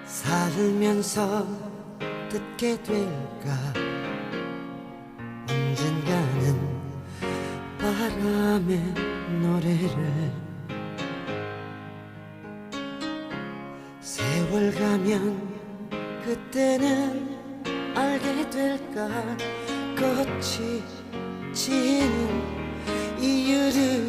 살면서 듣게 될까 언젠가는 바람의 노래를 세월 가면 그때는 알게 될까 꽃이 지는 이유를